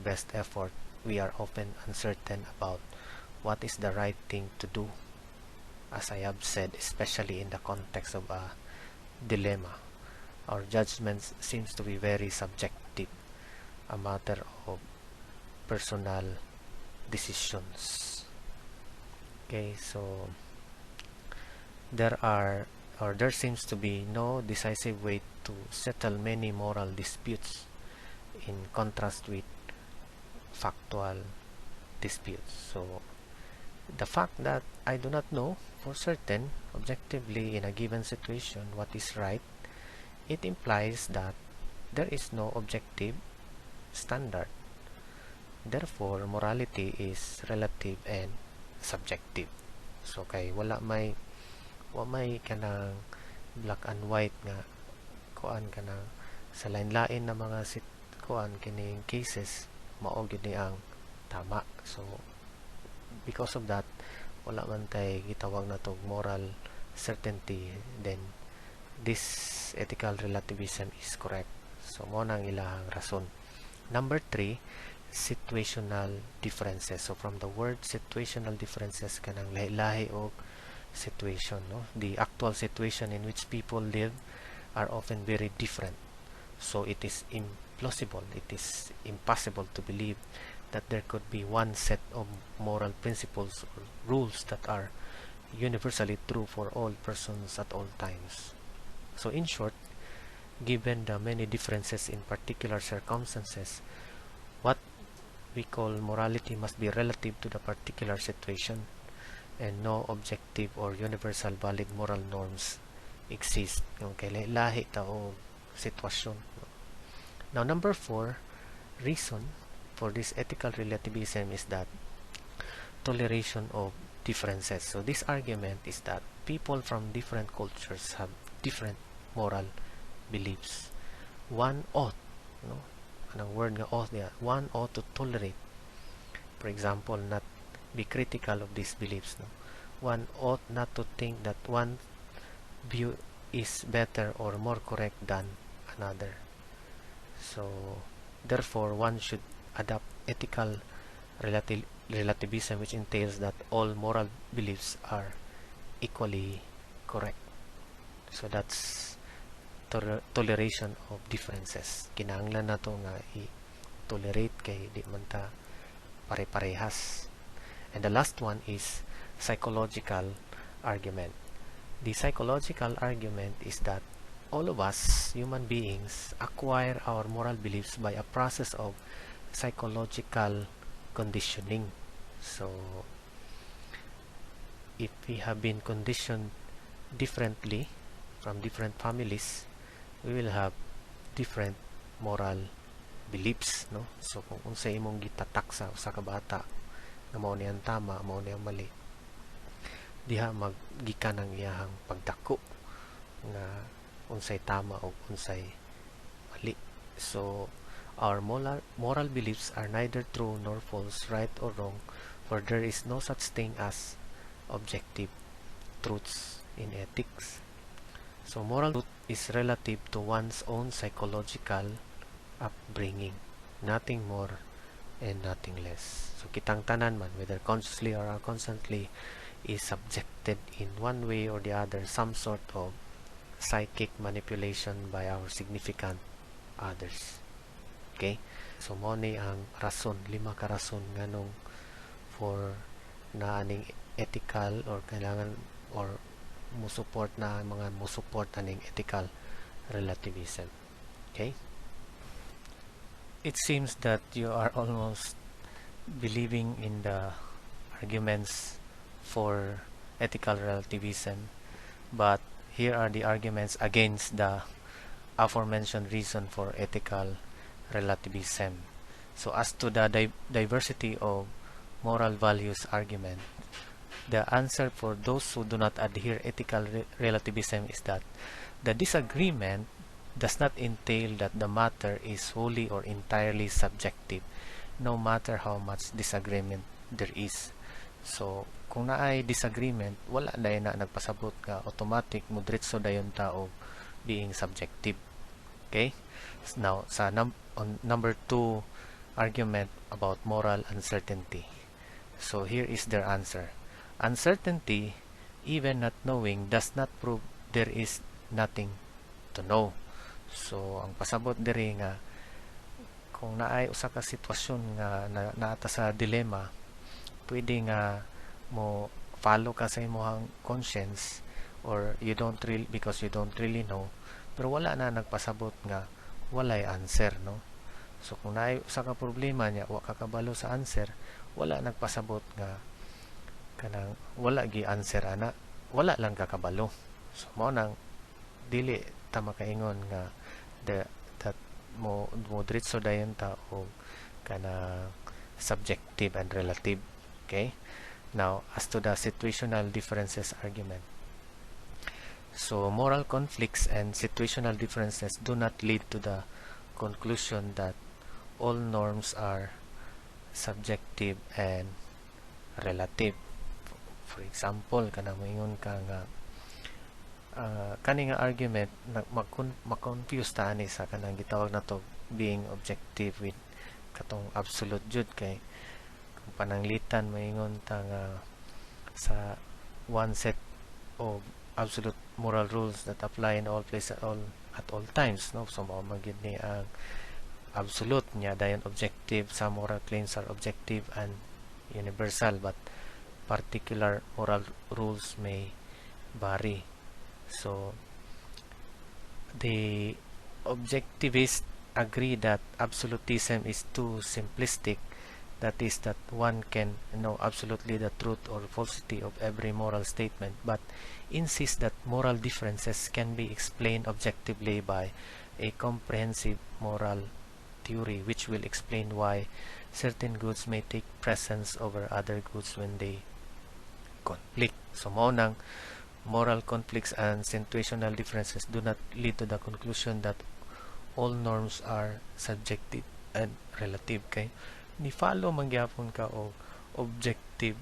best effort, we are often uncertain about what is the right thing to do, as I have said, especially in the context of a dilemma. Our judgments seems to be very subjective, a matter of personal decisions. Okay, so there seems to be no decisive way to settle many moral disputes, in contrast with factual disputes. So the fact that I do not know for certain objectively in a given situation what is right, it implies that there is no objective standard. Therefore, morality is relative and subjective. So kay wala may kanang black and white nga kuan kanang sa lain-lain na mga kuan kining cases mao gyud ni ang tama. So because of that, wala man tay gitawag na tog moral certainty, then this ethical relativism is correct. So mo nang ilahang rason. Number 3, situational differences. So from the word situational differences, kanang lahi-lahi og situation, no? The actual situation in which people live are often very different. So it is implausible, it is impossible to believe that there could be one set of moral principles or rules that are universally true for all persons at all times. So in short, given the many differences in particular circumstances, what we call morality must be relative to the particular situation, and no objective or universal valid moral norms exist. Okay, lahi ta o sitwasyon. Now, number 4, reason for this ethical relativism is that toleration of differences. So this argument is that people from different cultures have different moral beliefs. One ought, no? Anong word nga ought niya? One ought to tolerate, for example, not be critical of these beliefs. No? One ought not to think that one view is better or more correct than another. So therefore, one should adopt ethical relativism, which entails that all moral beliefs are equally correct. So that's toleration of differences. Kinahanglan na to nga i-tolerate kay di man ta pare-parehas. And the last one is psychological argument. The psychological argument is that all of us, human beings, acquire our moral beliefs by a process of psychological conditioning. So if we have been conditioned differently from different families, we will have different moral beliefs, no? So kung unsa imong gitatak sa usa ka bata na mao ni ang tama, mao ni ang mali, diha maggikan ang iyahang pagdako nga unsay tama o unsay mali. So our moral beliefs are neither true nor false, right or wrong, for there is no such thing as objective truths in ethics. So moral truth is relative to one's own psychological upbringing, nothing more and nothing less. So kitang tanan man, whether consciously or unconsciously, is subjected in one way or the other some sort of psychic manipulation by our significant others. Okay? So mo ni ang rason, 5 ka rason nganong for na aning ethical or kailangan or musuport na mga musuport aning ethical relativism. Okay? It seems that you are almost believing in the arguments for ethical relativism, but here are the arguments against the aforementioned reason for ethical relativism. So as to the diversity of moral values argument, the answer for those who do not adhere ethical relativism is that the disagreement does not entail that the matter is wholly or entirely subjective, no matter how much disagreement there is. So kung naay disagreement, wala dayon na nagpasabot nga automatic mudritso dayon ta og being subjective. Okay? Now sa on number 2 argument about moral uncertainty. So here is their answer. Uncertainty, even not knowing, does not prove there is nothing to know. So ang pasabot diri nga kung naay usa ka sitwasyon nga naata sa dilemma, pwede nga mo follow ka sa imong conscience or you don't really because you don't really know, pero wala na nagpasabot nga walay answer, no? So kung naay usa ka problema nya wa ka kabalo sa answer, wala nagpasabot nga kanang wala gi answer ana, wala lang ka kabalo. So mao nang dili ta makaingon nga that mo diretso dayon ta og kana subjective and relative. Okay, now as to the situational differences argument, so moral conflicts and situational differences do not lead to the conclusion that all norms are subjective and relative. For example, kanang moingon ka nga kani nga argument ma-confuse ta ani sa kanang gitawag nato being objective with katong absolute jud, kay kung pananglitan moingon ta nga sa one set of absolute moral rules that apply in all places at all times, no? So mao magid ni ang absolute nya dayon objective. Some moral claims are objective and universal, but particular moral rules may vary. So the objectivists agree that absolutism is too simplistic, that is, that one can know absolutely the truth or falsity of every moral statement, but insist that moral differences can be explained objectively by a comprehensive moral theory which will explain why certain goods may take precedence over other goods when they conflict. So mao nang moral conflicts and situational differences do not lead to the conclusion that all norms are subjective and relative. Kay ni follow mangyapon ka og objective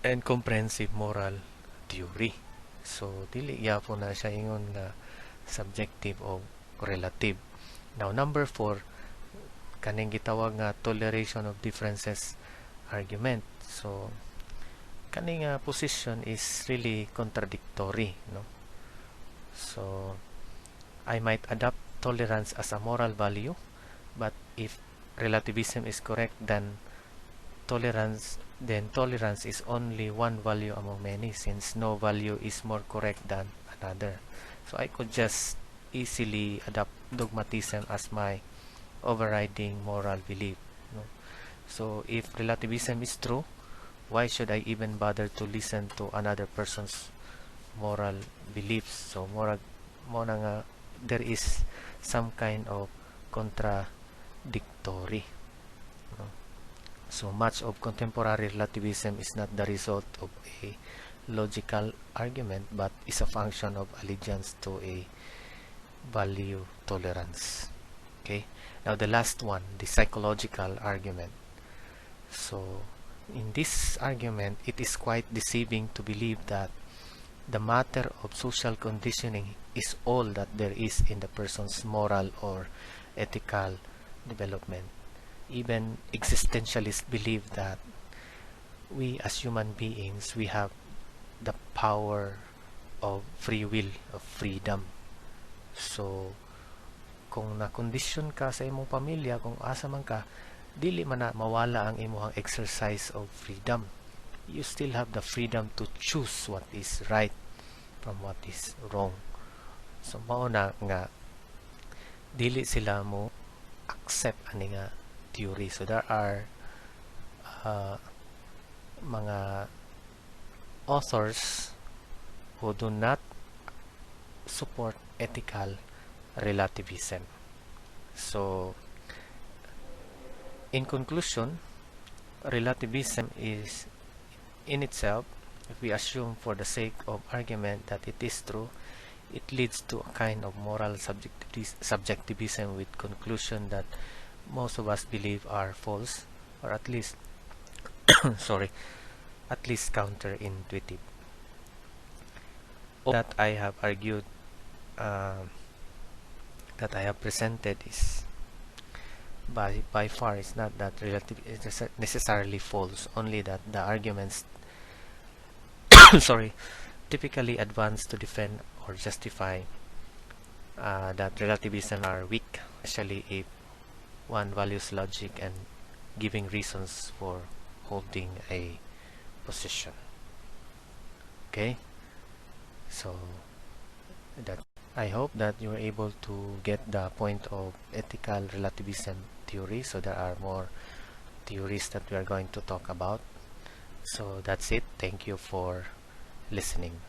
and comprehensive moral theory. So dili gyapon na siya ingon nga subjective o relative. Now number 4, kaning gitawag nga toleration of differences argument. So kaning position is really contradictory, no? So I might adopt tolerance as a moral value, but if relativism is correct, then tolerance is only one value among many, since no value is more correct than another. So I could just easily adopt dogmatism as my overriding moral belief, no? So if relativism is true, why should I even bother to listen to another person's moral beliefs? So more nga there is some kind of contradictory, no? So much of contemporary relativism is not the result of a logical argument, but is a function of allegiance to a value tolerance. Okay, now the last one, the psychological argument. So in this argument, it is quite deceiving to believe that the matter of social conditioning is all that there is in the person's moral or ethical development. Even existentialists believe that we as human beings, we have the power of free will, of freedom. So kung nakondisyon ka sa imong pamilya, kung asa man ka, dili man na mawala ang imong exercise of freedom. You still have the freedom to choose what is right from what is wrong. So mao na nga dili sila mo accept ani nga theory. So there are mga authors who do not support ethical relativism. So in conclusion, relativism is in itself, if we assume for the sake of argument that it is true, it leads to a kind of moral subjectivism with conclusion that most of us believe are false, or at least at least counterintuitive. All that I have argued, that I have presented, is by far it's not that relative is necessarily false, only that the arguments sorry, typically advance to defend or justify that relativism are weak, especially if one values logic and giving reasons for holding a position. Okay, so that I hope that you're able to get the point of ethical relativism theory. So there are more theories that we are going to talk about. So that's it. Thank you for listening.